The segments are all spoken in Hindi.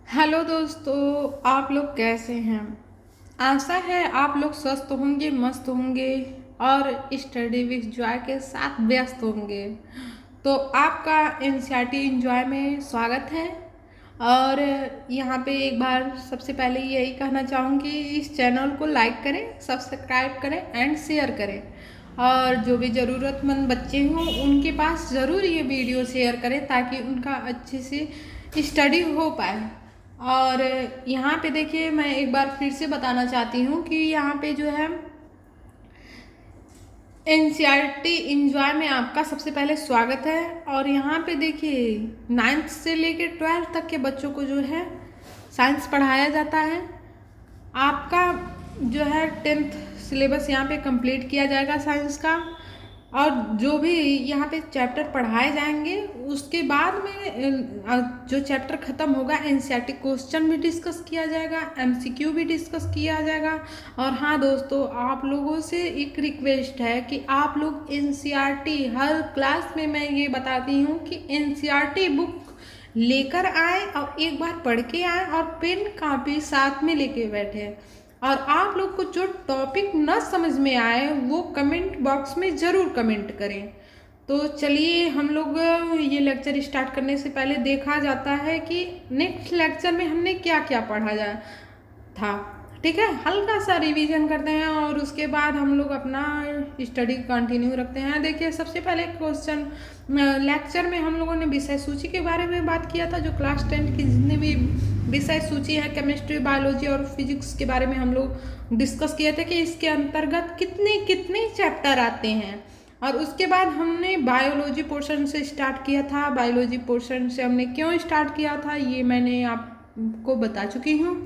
हेलो दोस्तों, आप लोग कैसे हैं। आशा है आप लोग स्वस्थ होंगे, मस्त होंगे और स्टडी विथ जॉय के साथ व्यस्त होंगे। तो आपका एनसीईआरटी एंजॉय में स्वागत है। और यहाँ पे एक बार सबसे पहले यही कहना चाहूँगी, इस चैनल को लाइक करें, सब्सक्राइब करें एंड शेयर करें। और जो भी ज़रूरतमंद बच्चे हों उनके पास ज़रूर ये वीडियो शेयर करें ताकि उनका अच्छे से स्टडी हो पाए। और यहाँ पे देखिए, मैं एक बार फिर से बताना चाहती हूँ कि यहाँ पे जो है एनसीईआरटी एंजॉय में आपका सबसे पहले स्वागत है। और यहाँ पे देखिए, 9th से लेकर 12th तक के बच्चों को जो है साइंस पढ़ाया जाता है। आपका जो है 10th सिलेबस यहाँ पे कंप्लीट किया जाएगा साइंस का। और जो भी यहाँ पे चैप्टर पढ़ाए जाएंगे उसके बाद में जो चैप्टर ख़त्म होगा एनसीईआरटी क्वेश्चन भी डिस्कस किया जाएगा, एमसीक्यू भी डिस्कस किया जाएगा। और हाँ दोस्तों, आप लोगों से एक रिक्वेस्ट है कि आप लोग एनसीईआरटी हर क्लास में मैं ये बताती हूँ कि एनसीईआरटी बुक लेकर आए और एक बार पढ़ के आए और पेन कापी साथ में लेके बैठे। और आप लोग को जो टॉपिक न समझ में आए वो कमेंट बॉक्स में ज़रूर कमेंट करें। तो चलिए, हम लोग ये लेक्चर स्टार्ट करने से पहले देखा जाता है कि नेक्स्ट लेक्चर में हमने क्या क्या पढ़ा जा था। ठीक है, हल्का सा रिवीजन करते हैं और उसके बाद हम लोग अपना स्टडी कंटिन्यू रखते हैं। देखिए, सबसे पहले क्वेश्चन लेक्चर में हम लोगों ने विषय सूची के बारे में बात किया था। जो क्लास 10 की जितनी भी विषय सूची है, केमिस्ट्री, बायोलॉजी और फिजिक्स के बारे में हम लोग डिस्कस किए थे कि इसके अंतर्गत कितने कितने चैप्टर आते हैं। और उसके बाद हमने बायोलॉजी पोर्शन से स्टार्ट किया था। बायोलॉजी पोर्शन से हमने क्यों स्टार्ट किया था ये मैंने आपको बता चुकी हूँ।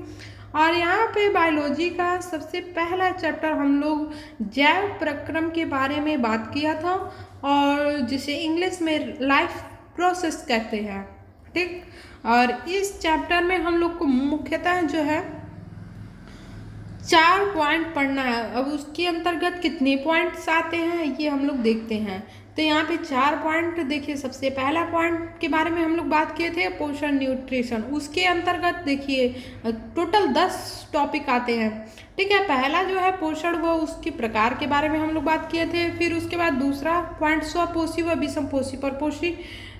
और यहाँ पे बायोलॉजी का सबसे पहला चैप्टर हम लोग जैव प्रक्रम के बारे में बात किया था, और जिसे इंग्लिश में लाइफ प्रोसेस कहते हैं। ठीक, और इस चैप्टर में हम लोग को मुख्यतः जो है 4 पॉइंट पढ़ना है। अब उसके अंतर्गत कितने पॉइंट्स आते हैं ये हम लोग देखते हैं। तो यहाँ पे 4 पॉइंट देखिए, सबसे पहला पॉइंट के बारे में हम लोग बात किए थे पोषण न्यूट्रिशन। उसके अंतर्गत देखिए टोटल 10 टॉपिक आते हैं। ठीक है, पहला जो है पोषण, वो उसके प्रकार के बारे में हम लोग बात किए थे। फिर उसके बाद दूसरा पॉइंट स्वपोषी व विषमपोषी परपोषी,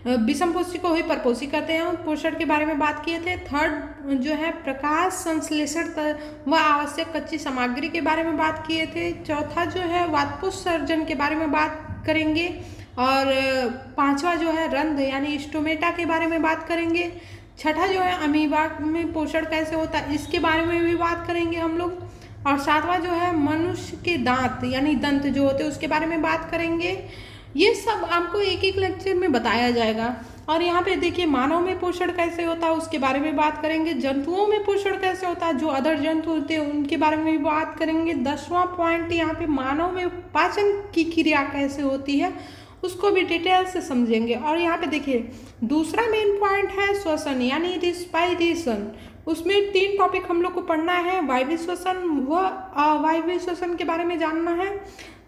विषमपोषी को ही परपोषी कहते हैं, पोषण के बारे में बात किए थे। थर्ड जो है प्रकाश संश्लेषण व आवश्यक कच्ची सामग्री के बारे में बात किए थे। चौथा जो है वातपोत्सर्जन के बारे में बात करेंगे। और पांचवा जो है रंध्र यानी स्टोमेटा के बारे में बात करेंगे। छठा जो है अमीबा में पोषण कैसे होता है इसके बारे में भी बात करेंगे हम लोग। और सातवां जो है मनुष्य के दांत यानी दंत जो होते हैं उसके बारे में बात करेंगे। ये सब आपको एक एक लेक्चर में बताया जाएगा। और यहाँ पे देखिए, मानव में पोषण कैसे होता है उसके बारे में बात करेंगे। जंतुओं में पोषण कैसे होता है, जो अदर जंतु होते हैं उनके बारे में भी बात करेंगे। 10वां पॉइंट यहाँ पे मानव में पाचन की क्रिया कैसे होती है उसको भी डिटेल से समझेंगे। और यहाँ पे देखिए, दूसरा मेन पॉइंट है श्वसन यानी रिस्पायरेशन। उसमें 3 टॉपिक हम लोग को पढ़ना है, वायवीय श्वसन व अवायवीय श्वसन के बारे में जानना है।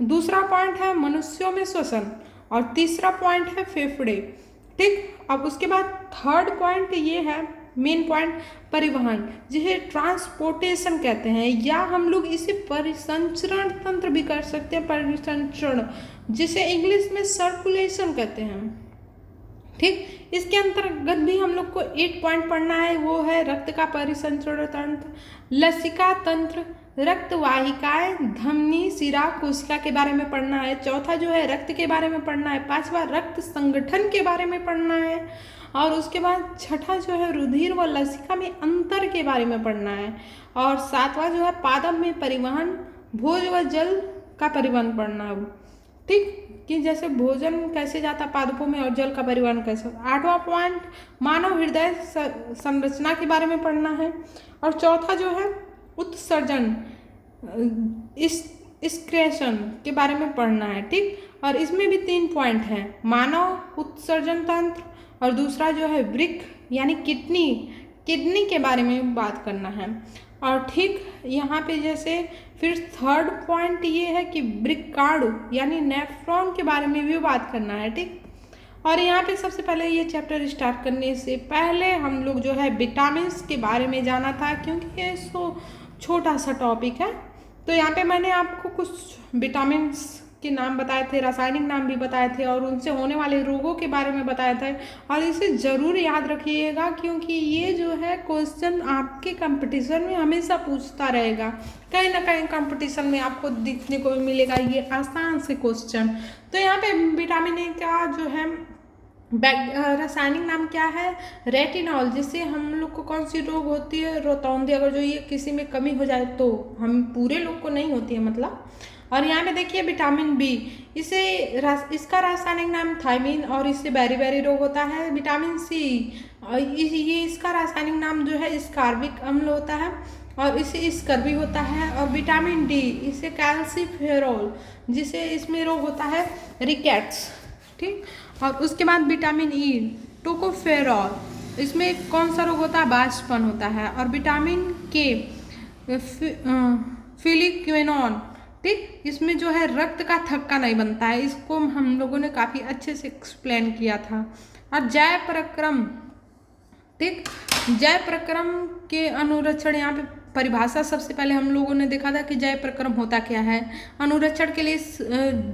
दूसरा पॉइंट है मनुष्यों में श्वसन और तीसरा पॉइंट है फेफड़े। ठीक, अब उसके बाद थर्ड पॉइंट ये है मेन पॉइंट परिवहन, जिसे ट्रांसपोर्टेशन कहते हैं, या हम लोग इसे परिसंचरण तंत्र भी कर सकते हैं, परिसंचरण, जिसे इंग्लिश में सर्कुलेशन कहते हैं। ठीक, इसके अंतर्गत भी हम लोग को 8 पॉइंट पढ़ना है, वो है रक्त का परिसंचरण तंत्र, लसिका तंत्र, रक्त वाहिकाएं, धमनी, शिरा, कोशिका के बारे में पढ़ना है। चौथा जो है रक्त के बारे में पढ़ना है। पांचवा रक्त संगठन के बारे में पढ़ना है। और उसके बाद छठा जो है रुधिर व लसिका में अंतर के बारे में पढ़ना है। और सातवां जो है पादप में परिवहन, भोज व जल का परिवहन पढ़ना है। ठीक, कि जैसे भोजन कैसे जाता पादपों में और जल का परिवहन कैसे। 8वां पॉइंट मानव हृदय संरचना के बारे में पढ़ना है। और चौथा जो है उत्सर्जन, एक्सक्रेशन के बारे में पढ़ना है। ठीक, और इसमें भी 3 पॉइंट हैं, मानव उत्सर्जन तंत्र, और दूसरा जो है वृक्क यानी किडनी के बारे में बात करना है। और ठीक यहाँ पे जैसे फिर थर्ड पॉइंट ये है कि वृक्काणु यानी नेफ्रॉन के बारे में भी बात करना है। ठीक, और यहाँ पे सबसे पहले ये चैप्टर स्टार्ट करने से पहले हम लोग जो है विटामिन्स के बारे में जाना था, क्योंकि ये छोटा सा टॉपिक है। तो यहाँ पे मैंने आपको कुछ विटामिन्स के नाम बताए थे, रासायनिक नाम भी बताए थे और उनसे होने वाले रोगों के बारे में बताया था। और इसे ज़रूर याद रखिएगा, क्योंकि ये जो है क्वेश्चन आपके कंपटीशन में हमेशा पूछता रहेगा। कहीं ना कहीं कंपटीशन में आपको दिखने को मिलेगा ये आसान से क्वेश्चन। तो यहाँ पे विटामिन ए का जो है रासायनिक नाम क्या है, रेटिनॉल, जिससे हम लोग को कौन सी रोग होती है, रोतौंधी। अगर जो ये किसी में कमी हो जाए तो हम पूरे लोग को नहीं होती है मतलब। और यहाँ पे देखिए विटामिन बी, इसका रासायनिक नाम थायमीन और इससे बेरी रोग होता है। विटामिन सी, ये इसका रासायनिक नाम जो है स्कार्बिक अम्ल होता है और इससे स्कर्वी होता है। और विटामिन डी, इसे कैल्सीफेरॉल, जिसे इसमें रोग होता है रिकेट्स, ठीक। और उसके बाद विटामिन ई, टोकोफेरॉल, इसमें कौन सा रोग होता है, बांझपन होता है। और विटामिन के, फिलिक्विनोन, ठीक, इसमें जो है रक्त का थक्का नहीं बनता है। इसको हम लोगों ने काफ़ी अच्छे से एक्सप्लेन किया था। और जय प्रक्रम, ठीक, जय प्रक्रम के अनुरक्षण, यहाँ पे परिभाषा सबसे पहले हम लोगों ने देखा था कि जय प्रक्रम होता क्या है। अनुरक्षण के लिए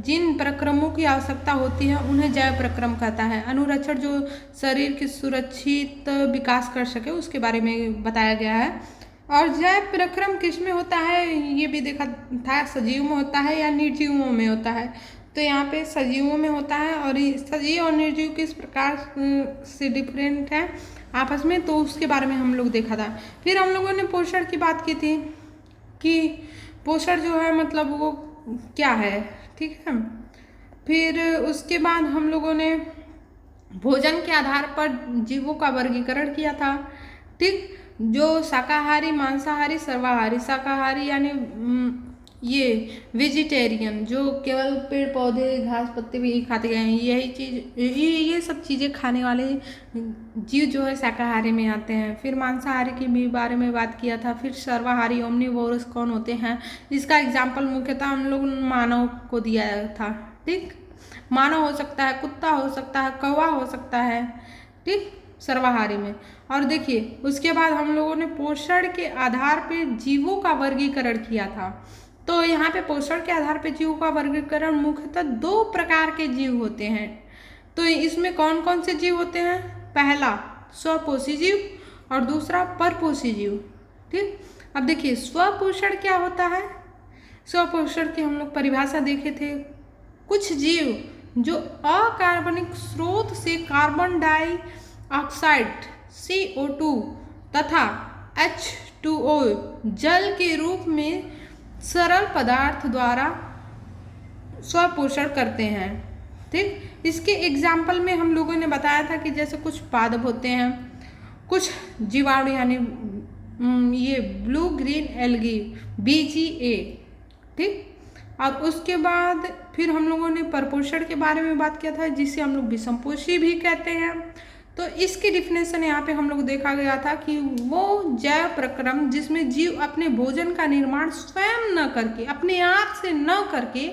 जिन प्रक्रमों की आवश्यकता होती है उन्हें जय प्रक्रम कहता है। अनुरक्षण जो शरीर की सुरक्षित विकास कर सके उसके बारे में बताया गया है। और जय प्रक्रम किस में होता है ये भी देखा था, सजीव में होता है या निर्जीवों में होता है। तो यहाँ पे सजीवों में होता है। और सजीव और निर्जीव किस प्रकार से डिफरेंट है आपस में, तो उसके बारे में हम लोग देखा था। फिर हम लोगों ने पोषण की बात की थी कि पोषण जो है मतलब वो क्या है, ठीक है। फिर उसके बाद हम लोगों ने भोजन के आधार पर जीवों का वर्गीकरण किया था, ठीक, जो शाकाहारी, मांसाहारी, सर्वाहारी। शाकाहारी यानी ये वेजिटेरियन, जो केवल पेड़ पौधे घास पत्ते भी खाते गए हैं, यही चीज़, ये सब चीज़ें खाने वाले जीव जो है शाकाहारी में आते हैं। फिर मांसाहारी के भी बारे में बात किया था। फिर सर्वाहारी, ओमनिवोरस कौन होते हैं, इसका एग्जाम्पल मुख्यतः हम लोग मानव को दिया था, ठीक। मानव हो सकता है, कुत्ता हो सकता है, कौवा हो सकता है, ठीक, सर्वाहारी में। और देखिए उसके बाद हम लोगों ने पोषण के आधार पर जीवों का वर्गीकरण किया था। तो यहाँ पे पोषण के आधार पर जीवों का वर्गीकरण मुख्यतः 2 प्रकार के जीव होते हैं। तो इसमें कौन कौन से जीव होते हैं, पहला स्वपोषी जीव और दूसरा परपोषी जीव, ठीक। अब देखिए स्वपोषण क्या होता है। स्वपोषण की हम लोग परिभाषा देखे थे। कुछ जीव जो अकार्बनिक स्रोत से कार्बन डाइऑक्साइड CO2 तथा H2O जल के रूप में सरल पदार्थ द्वारा स्वपोषण करते हैं, ठीक। इसके एग्जाम्पल में हम लोगों ने बताया था कि जैसे कुछ पादप होते हैं, कुछ जीवाणु यानी ये ब्लू ग्रीन एल्गी BGA, ठीक। और उसके बाद फिर हम लोगों ने परपोषण के बारे में बात किया था, जिसे हम लोग विषमपोषी भी कहते हैं। तो इसकी डिफिनेशन यहाँ पे हम लोग देखा गया था कि वो जैव प्रक्रम जिसमें जीव अपने भोजन का निर्माण स्वयं न करके, अपने आप से न करके,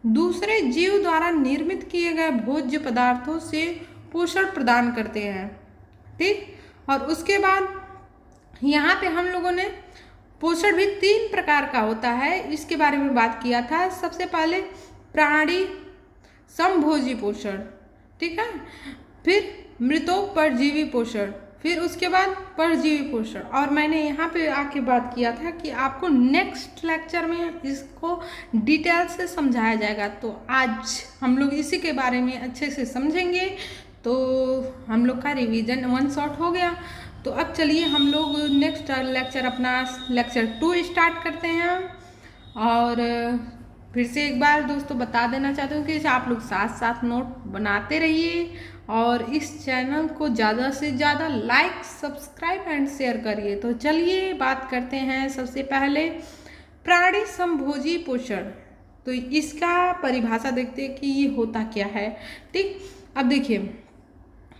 दूसरे जीव द्वारा निर्मित किए गए भोज्य पदार्थों से पोषण प्रदान करते हैं, ठीक। और उसके बाद यहाँ पे हम लोगों ने पोषण भी 3 प्रकार का होता है, इसके बारे में बात किया था। सबसे पहले प्राणी समभोजी पोषण, ठीक है। फिर मृतोपरजीवी पोषण, फिर उसके बाद परजीवी पोषण। और मैंने यहाँ पे आके बात किया था कि आपको नेक्स्ट लेक्चर में इसको डिटेल से समझाया जाएगा। तो आज हम लोग इसी के बारे में अच्छे से समझेंगे। तो हम लोग का रिवीजन 1 शॉट हो गया। तो अब चलिए हम लोग नेक्स्ट लेक्चर, अपना लेक्चर 2 स्टार्ट करते हैं। और फिर से एक बार दोस्तों बता देना चाहती हूँ कि आप लोग साथ साथ नोट बनाते रहिए और इस चैनल को ज़्यादा से ज़्यादा लाइक, सब्सक्राइब एंड शेयर करिए। तो चलिए बात करते हैं सबसे पहले प्राणी समभोजी पोषण। तो इसका परिभाषा देखते हैं कि ये होता क्या है, ठीक। अब देखिए,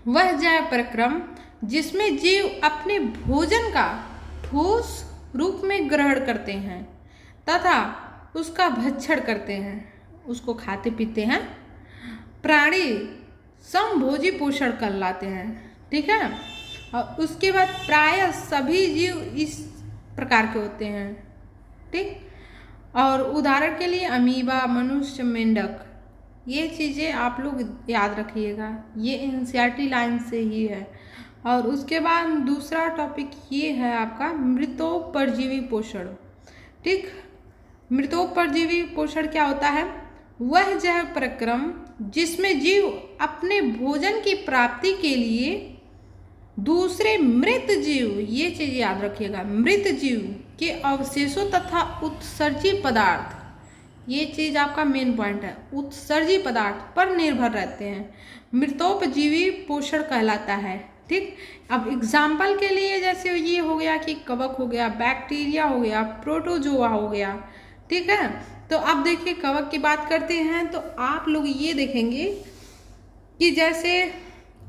वह जैव प्रक्रम जिसमें जीव अपने भोजन का ठोस रूप में ग्रहण करते हैं तथा उसका भक्षण करते हैं, उसको खाते पीते हैं। प्राणी समभोजी पोषण कहलाते हैं। ठीक है, और उसके बाद प्रायः सभी जीव इस प्रकार के होते हैं। ठीक, और उदाहरण के लिए अमीबा, मनुष्य, मेंढक, ये चीज़ें आप लोग याद रखिएगा, ये एनसीईआरटी लाइन से ही है। और उसके बाद दूसरा टॉपिक ये है आपका मृतोपरजीवी पोषण। ठीक, मृतोपरजीवी पोषण क्या होता है? वह जैव प्रक्रम जिसमें जीव अपने भोजन की प्राप्ति के लिए दूसरे मृत जीव, ये चीज याद रखिएगा, मृत जीव के अवशेषों तथा उत्सर्जी पदार्थ, ये चीज आपका मेन पॉइंट है, उत्सर्जी पदार्थ पर निर्भर रहते हैं, मृतोपजीवी पोषण कहलाता है। ठीक, अब एग्जाम्पल के लिए जैसे ये हो गया कि कवक हो गया, बैक्टीरिया हो गया, प्रोटोजोआ हो गया। ठीक है, तो अब देखिए कवक की बात करते हैं तो आप लोग ये देखेंगे कि जैसे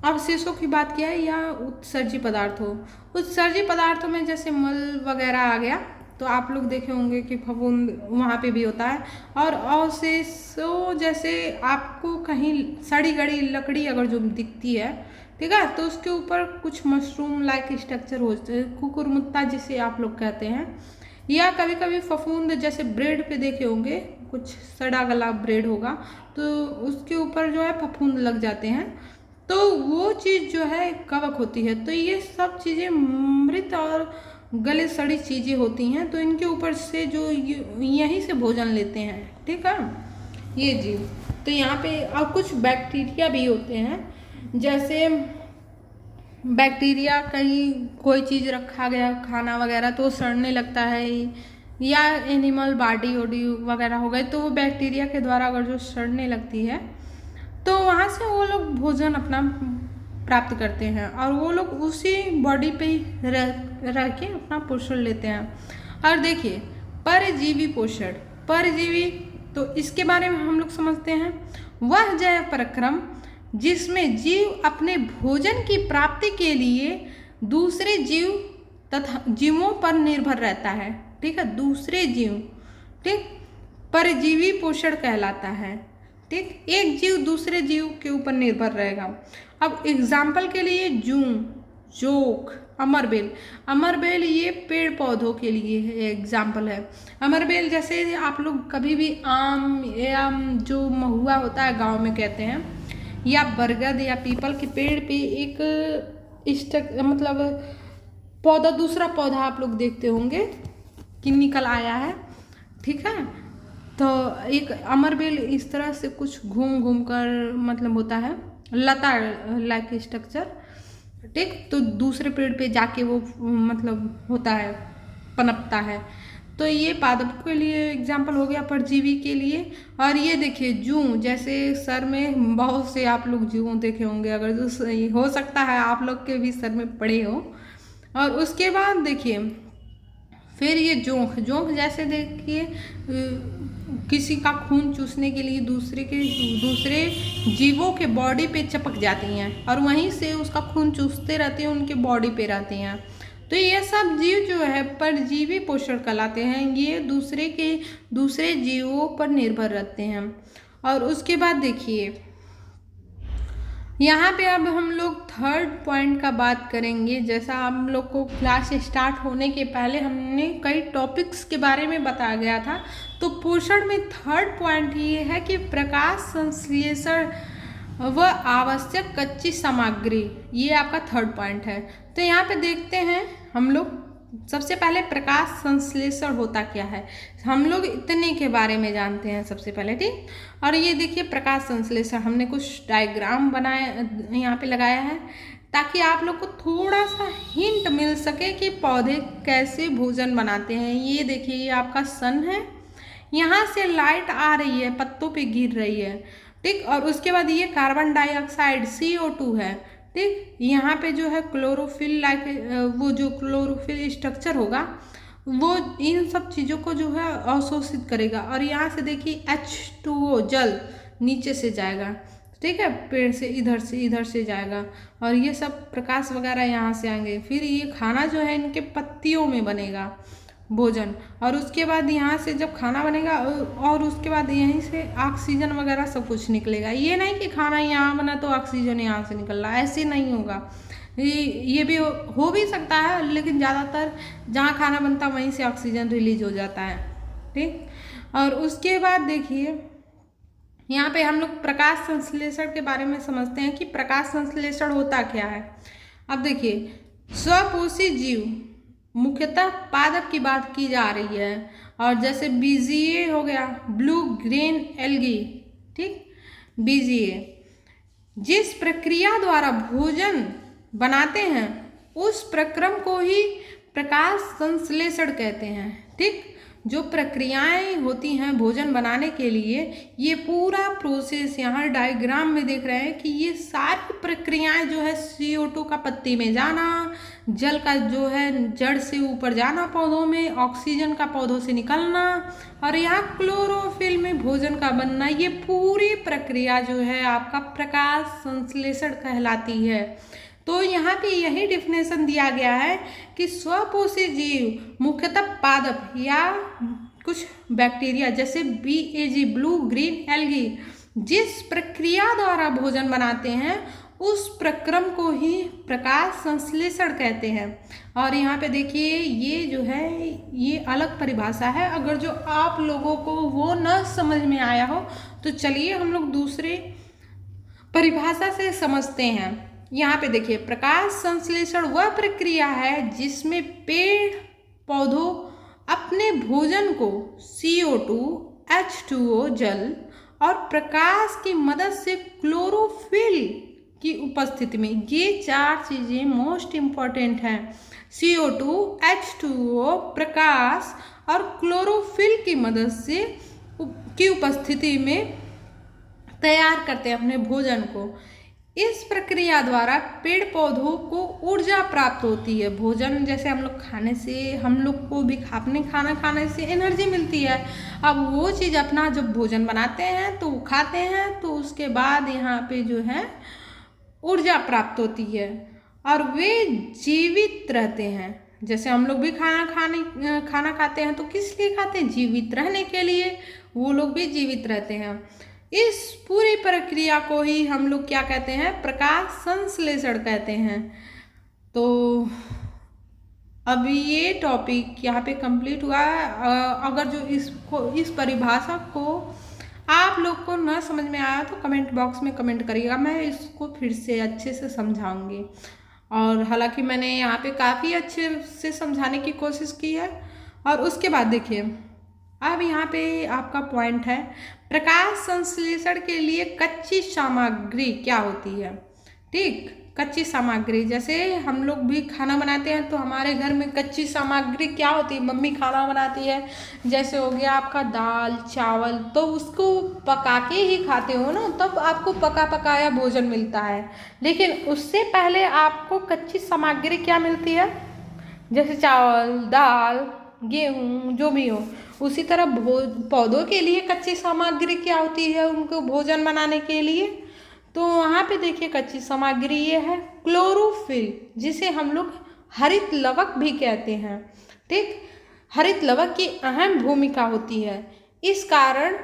अवशेषों की बात किया है या उत्सर्जी पदार्थ हो, उत्सर्जी पदार्थों में जैसे मल वगैरह आ गया तो आप लोग देखे होंगे कि फफूंद वहाँ पे भी होता है। और अवशेषों जैसे आपको कहीं सड़ी गड़ी लकड़ी अगर जो दिखती है, ठीक है, तो उसके ऊपर कुछ मशरूम लाइक स्ट्रक्चर होते हैं, कुकुरमुत्ता जिसे आप लोग कहते हैं, या कभी कभी फफूंद जैसे ब्रेड पे देखे होंगे, कुछ सड़ा गला ब्रेड होगा तो उसके ऊपर जो है फफूंद लग जाते हैं, तो वो चीज़ जो है कवक होती है। तो ये सब चीज़ें मृत और गले सड़ी चीज़ें होती हैं, तो इनके ऊपर से जो यहीं से भोजन लेते हैं। ठीक है, ये जीव। तो यहाँ पे और कुछ बैक्टीरिया भी होते हैं, जैसे बैक्टीरिया कहीं कोई चीज़ रखा गया खाना वगैरह तो सड़ने लगता है, या एनिमल बॉडी वॉडी वगैरह हो गए तो वो बैक्टीरिया के द्वारा अगर जो सड़ने लगती है तो वहाँ से वो लोग भोजन अपना प्राप्त करते हैं और वो लोग उसी बॉडी पे ही रह के अपना पोषण लेते हैं। और देखिए परजीवी पोषण, परजीवी तो इसके बारे में हम लोग समझते हैं, वह जैव प्रक्रम जिसमें जीव अपने भोजन की प्राप्ति के लिए दूसरे जीव तथा जीवों पर निर्भर रहता है। ठीक है, दूसरे जीव, ठीक, परजीवी पोषण कहलाता है। ठीक, एक जीव दूसरे जीव के ऊपर निर्भर रहेगा। अब एग्जाम्पल के लिए जूं, जोंक, अमरबेल, अमरबेल ये पेड़ पौधों के लिए एग्जाम्पल है। अमरबेल जैसे आप लोग कभी भी आम या जो महुआ होता है गांव में कहते हैं, या बरगद या पीपल के पेड़ पे एक मतलब पौधा, दूसरा पौधा आप लोग देखते होंगे कि निकल आया है। ठीक है, तो एक अमरबेल इस तरह से कुछ घूम घूम कर मतलब होता है लता लाइक स्ट्रक्चर। ठीक, तो दूसरे पेड़ पे जाके वो मतलब होता है, पनपता है। तो ये पादप के लिए एग्जाम्पल हो गया, परजीवी के लिए। और ये देखिए जूं, जैसे सर में बहुत से आप लोग जूं देखे होंगे, अगर जो हो सकता है आप लोग के भी सर में पड़े हो। और उसके बाद देखिए फिर ये जोंक, जोंक जैसे देखिए किसी का खून चूसने के लिए दूसरे जीवों के बॉडी पे चिपक जाती हैं और वहीं से उसका खून चूसते रहते हैं, उनके बॉडी पे रहते हैं। तो ये सब जीव जो है परजीवी पोषण कहलाते हैं, ये दूसरे जीवों पर निर्भर रहते हैं। और उसके बाद देखिए यहाँ पे अब हम लोग थर्ड पॉइंट का बात करेंगे। जैसा हम लोग को क्लास स्टार्ट होने के पहले हमने कई टॉपिक्स के बारे में बताया गया था, तो पोषण में थर्ड पॉइंट ये है कि प्रकाश संश्लेषण व आवश्यक कच्ची सामग्री, ये आपका थर्ड पॉइंट है। तो यहाँ पे देखते हैं हम लोग, सबसे पहले प्रकाश संश्लेषण होता क्या है, हम लोग इतने के बारे में जानते हैं सबसे पहले। ठीक, और ये देखिए प्रकाश संश्लेषण, हमने कुछ डायग्राम बनाया यहाँ पे लगाया है ताकि आप लोग को थोड़ा सा हिंट मिल सके कि पौधे कैसे भोजन बनाते हैं। ये देखिए ये आपका सन है, यहाँ से लाइट आ रही है, पत्तों पे गिर रही है। ठीक, और उसके बाद ये कार्बन डाइऑक्साइड CO2 है। ठीक, यहाँ पे जो है क्लोरोफिल लाइक वो जो क्लोरोफिल स्ट्रक्चर होगा वो इन सब चीज़ों को जो है अवशोषित करेगा। और यहाँ से देखिए H2O जल नीचे से जाएगा, ठीक है, पेड़ से इधर से जाएगा और ये सब प्रकाश वगैरह यहाँ से आएंगे। फिर ये खाना जो है इनके पत्तियों में बनेगा, भोजन, और उसके बाद यहाँ से जब खाना बनेगा और उसके बाद यहीं से ऑक्सीजन वगैरह सब कुछ निकलेगा। ये नहीं कि खाना यहाँ बना तो ऑक्सीजन यहाँ से निकल रहा है, ऐसे नहीं होगा। ये भी हो भी सकता है, लेकिन ज़्यादातर जहाँ खाना बनता है वहीं से ऑक्सीजन रिलीज हो जाता है। ठीक, और उसके बाद देखिए यहाँ पे हम लोग प्रकाश संश्लेषण के बारे में समझते हैं कि प्रकाश संश्लेषण होता क्या है। अब देखिए, स्वपोषी जीव मुख्यतः पादप की बात की जा रही है, और जैसे बीजीए हो गया, ब्लू ग्रीन एल्गी, ठीक, बीजीए जिस प्रक्रिया द्वारा भोजन बनाते हैं उस प्रक्रम को ही प्रकाश संश्लेषण कहते हैं। ठीक, जो प्रक्रियाएं होती हैं भोजन बनाने के लिए, ये पूरा प्रोसेस यहाँ डायग्राम में देख रहे हैं कि ये सारी प्रक्रियाएं जो है CO2 का पत्ती में जाना, जल का जो है जड़ से ऊपर जाना पौधों में, ऑक्सीजन का पौधों से निकलना, और यहाँ क्लोरोफिल में भोजन का बनना, ये पूरी प्रक्रिया जो है आपका प्रकाश संश्लेषण कहलाती है। तो यहाँ पे यही डिफिनेशन दिया गया है कि स्वपोषी जीव मुख्यतः पादप या कुछ बैक्टीरिया जैसे BAG ब्लू ग्रीन एल्गी जिस प्रक्रिया द्वारा भोजन बनाते हैं उस प्रक्रम को ही प्रकाश संश्लेषण कहते हैं। और यहाँ पे देखिए ये जो है ये अलग परिभाषा है, अगर जो आप लोगों को वो न समझ में आया हो तो चलिए हम लोग दूसरे परिभाषा से समझते हैं। यहाँ पे देखिए, प्रकाश संश्लेषण वह प्रक्रिया है जिसमें पेड़ पौधों अपने भोजन को CO2, H2O जल और प्रकाश की मदद से क्लोरोफिल की उपस्थिति में, ये 4 चीज़ें मोस्ट इम्पॉर्टेंट हैं, CO2, H2O, प्रकाश और क्लोरोफिल की मदद से की उपस्थिति में तैयार करते हैं अपने भोजन को। इस प्रक्रिया द्वारा पेड़ पौधों को ऊर्जा प्राप्त होती है। भोजन जैसे हम लोग खाने से, हम लोग को भी अपने खाना खाने से एनर्जी मिलती है। अब वो चीज़ अपना जब भोजन बनाते हैं तो खाते हैं, तो उसके बाद यहाँ पे जो है ऊर्जा प्राप्त होती है और वे जीवित रहते हैं। जैसे हम लोग भी खाना खाते हैं तो किस लिए खाते हैं? जीवित रहने के लिए। वो लोग भी जीवित रहते हैं। इस पूरी प्रक्रिया को ही हम लोग क्या कहते हैं? प्रकाश संश्लेषण कहते हैं। तो अभी ये टॉपिक यहाँ पे कंप्लीट हुआ है। अगर जो इस परिभाषा को आप लोग को न समझ में आया तो कमेंट बॉक्स में कमेंट करिएगा, मैं इसको फिर से अच्छे से समझाऊंगी। और हालांकि मैंने यहाँ पे काफ़ी अच्छे से समझाने की कोशिश की है। और उसके बाद देखिए, अब यहाँ पे आपका पॉइंट है, प्रकाश संश्लेषण के लिए कच्ची सामग्री क्या होती है। ठीक, कच्ची सामग्री, जैसे हम लोग भी खाना बनाते हैं तो हमारे घर में कच्ची सामग्री क्या होती है? मम्मी खाना बनाती है, जैसे हो गया आपका दाल चावल, तो उसको पका के ही खाते हो ना, तब आपको पका पकाया भोजन मिलता है। लेकिन उससे पहले आपको कच्ची सामग्री क्या मिलती है? जैसे चावल, दाल, गेहूँ, जो भी हो। उसी तरह पौधों के लिए कच्ची सामग्री क्या होती है उनको भोजन बनाने के लिए? तो वहाँ पे देखिए कच्ची सामग्री ये है क्लोरोफिल, जिसे हम लोग हरित लवक भी कहते हैं। ठीक, हरित लवक की अहम भूमिका होती है। इस कारण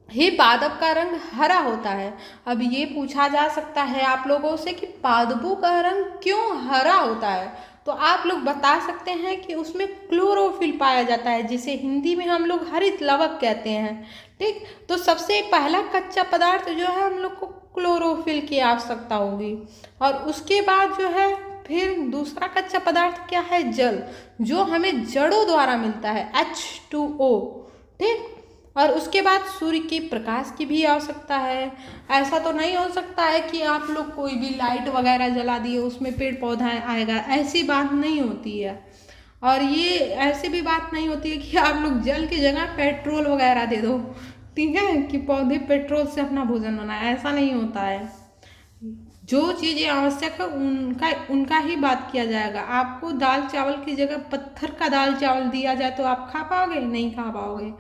ही पादप का रंग हरा होता है। अब ये पूछा जा सकता है आप लोगों से कि पादपों का रंग क्यों हरा होता है, तो आप लोग बता सकते हैं कि उसमें क्लोरोफिल पाया जाता है, जिसे हिंदी में हम लोग हरित लवक कहते हैं। ठीक, तो सबसे पहला कच्चा पदार्थ जो है हम लोग को क्लोरोफिल की आवश्यकता होगी। और उसके बाद जो है फिर दूसरा कच्चा पदार्थ क्या है? जल, जो हमें जड़ों द्वारा मिलता है, H2O। ठीक, और उसके बाद सूर्य के प्रकाश की भी आवश्यकता है। ऐसा तो नहीं हो सकता है कि आप लोग कोई भी लाइट वगैरह जला दिए उसमें पेड़ पौधा आएगा, ऐसी बात नहीं होती है। और ये ऐसी भी बात नहीं होती है कि आप लोग जल की जगह पेट्रोल वगैरह दे दो, ठीक है, कि पौधे पेट्रोल से अपना भोजन बनाए, ऐसा नहीं होता है। जो चीज़ें आवश्यक है उनका ही बात किया जाएगा। आपको दाल चावल की जगह पत्थर का दाल चावल दिया जाए तो आप खा पाओगे? नहीं खा पाओगे।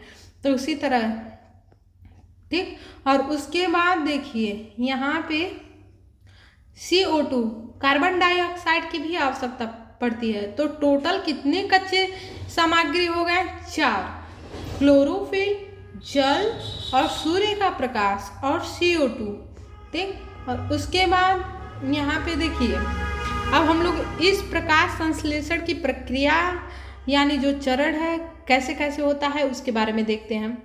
तो उसी तरह, ठीक। और उसके बाद देखिए यहाँ पे CO2 कार्बन डाइऑक्साइड की भी आवश्यकता पड़ती है। तो टोटल कितने कच्चे सामग्री हो गए? 4। क्लोरोफिल, जल और सूर्य का प्रकाश और CO2। ठीक। और उसके बाद यहाँ पे देखिए, अब हम लोग इस प्रकाश संश्लेषण की प्रक्रिया यानी जो चरण है कैसे कैसे होता है उसके बारे में देखते हैं।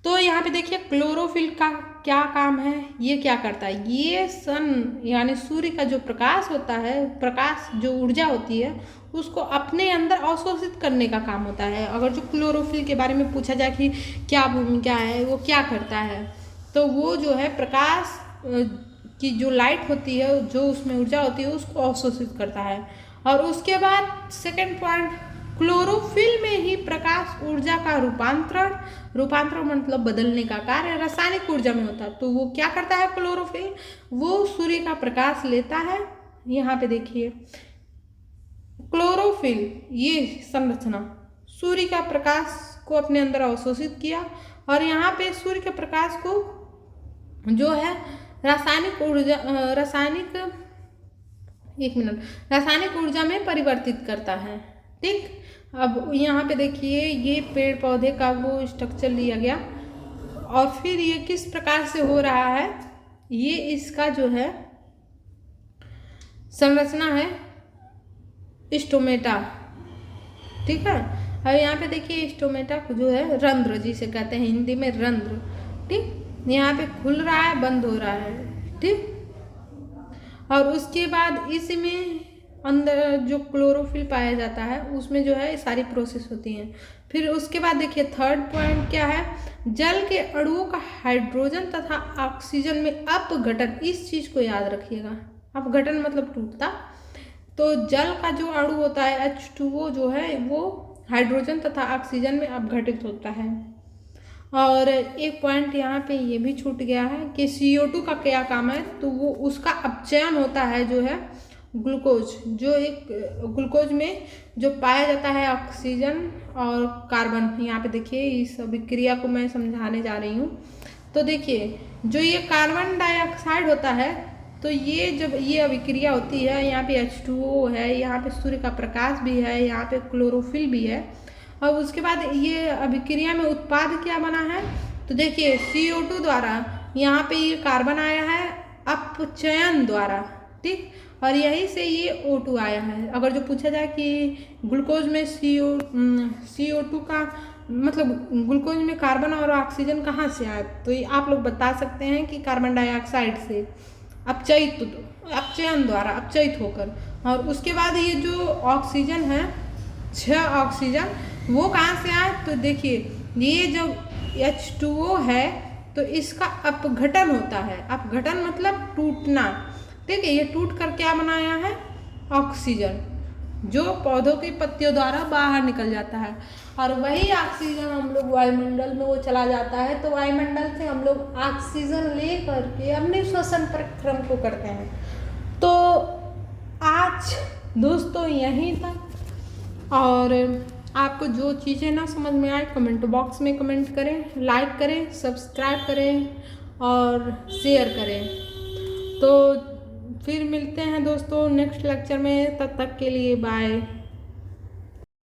तो यहाँ पे देखिए क्लोरोफिल का क्या काम है, ये क्या करता है? ये सन यानी सूर्य का जो प्रकाश होता है, प्रकाश जो ऊर्जा होती है उसको अपने अंदर अवशोषित करने का काम होता है। अगर जो क्लोरोफिल के बारे में पूछा जाए कि क्या भूमिका है, वो क्या करता है, तो वो जो है प्रकाश की जो लाइट होती है, जो उसमें ऊर्जा होती है उसको अवशोषित करता है। और उसके बाद सेकेंड पॉइंट, क्लोरोफिल में ही प्रकाश ऊर्जा का रूपांतरण मतलब बदलने का कार्य रासायनिक ऊर्जा में होता है। तो वो क्या करता है क्लोरोफिल? वो सूर्य का प्रकाश लेता है। यहाँ पे देखिए क्लोरोफिल, ये संरचना सूर्य का प्रकाश को अपने अंदर अवशोषित किया और यहाँ पे सूर्य के प्रकाश को जो है रासायनिक ऊर्जा में परिवर्तित करता है। ठीक। अब यहाँ पे देखिए ये पेड़ पौधे का वो स्ट्रक्चर लिया गया और फिर ये किस प्रकार से हो रहा है, ये इसका जो है संरचना है स्टोमेटा। ठीक है। अब यहाँ पे देखिए स्टोमेटा जो है रंध्र जिसे कहते हैं हिंदी में रंध्र। ठीक। यहाँ पे खुल रहा है, बंद हो रहा है। ठीक। और उसके बाद इसमें अंदर जो क्लोरोफिल पाया जाता है उसमें जो है सारी प्रोसेस होती हैं। फिर उसके बाद देखिए थर्ड पॉइंट क्या है, जल के अणुओं का हाइड्रोजन तथा ऑक्सीजन में अपघटन। इस चीज़ को याद रखिएगा, अपघटन मतलब टूटता। तो जल का जो अणु होता है H2O जो है वो हाइड्रोजन तथा ऑक्सीजन में अपघटित होता है। और एक पॉइंट यहाँ पे ये भी छूट गया है कि CO2 का क्या काम है, तो वो उसका अपचयन होता है जो है ग्लूकोज, जो एक ग्लूकोज में जो पाया जाता है ऑक्सीजन और कार्बन। यहाँ पे देखिए इस अभिक्रिया को मैं समझाने जा रही हूँ। तो देखिए जो ये कार्बन डाइऑक्साइड होता है, तो ये जब ये अभिक्रिया होती है, यहाँ पे H2O है, यहाँ पे सूर्य का प्रकाश भी है, यहाँ पे क्लोरोफिल भी है। और उसके बाद ये अभिक्रिया में उत्पाद क्या बना है, तो देखिए CO2 द्वारा यहाँ पे ये कार्बन आया है अपचयन द्वारा। ठीक। और यहीं से ये O2 आया है। अगर जो पूछा जाए कि ग्लूकोज में CO2 का मतलब ग्लूकोज में कार्बन और ऑक्सीजन कहाँ से आया, तो ये आप लोग बता सकते हैं कि कार्बन डाइऑक्साइड से अपचयन द्वारा अपचयित होकर। और उसके बाद ये जो ऑक्सीजन है 6 ऑक्सीजन वो कहाँ से आए, तो देखिए ये जो H2O है तो इसका अपघटन होता है। अपघटन मतलब टूटना। ठीक है। ये टूट कर क्या बनाया है, ऑक्सीजन, जो पौधों की पत्तियों द्वारा बाहर निकल जाता है। और वही ऑक्सीजन हम लोग वायुमंडल में वो चला जाता है। तो वायुमंडल से हम लोग ऑक्सीजन ले करके अपने श्वसन प्रक्रम को करते हैं। तो आज दोस्तों यहीं तक। और आपको जो चीज़ें ना समझ में आए कमेंट बॉक्स में कमेंट करें, लाइक करें, सब्सक्राइब करें और शेयर करें। तो फिर मिलते हैं दोस्तों नेक्स्ट लेक्चर में, तब तक के लिए बाय।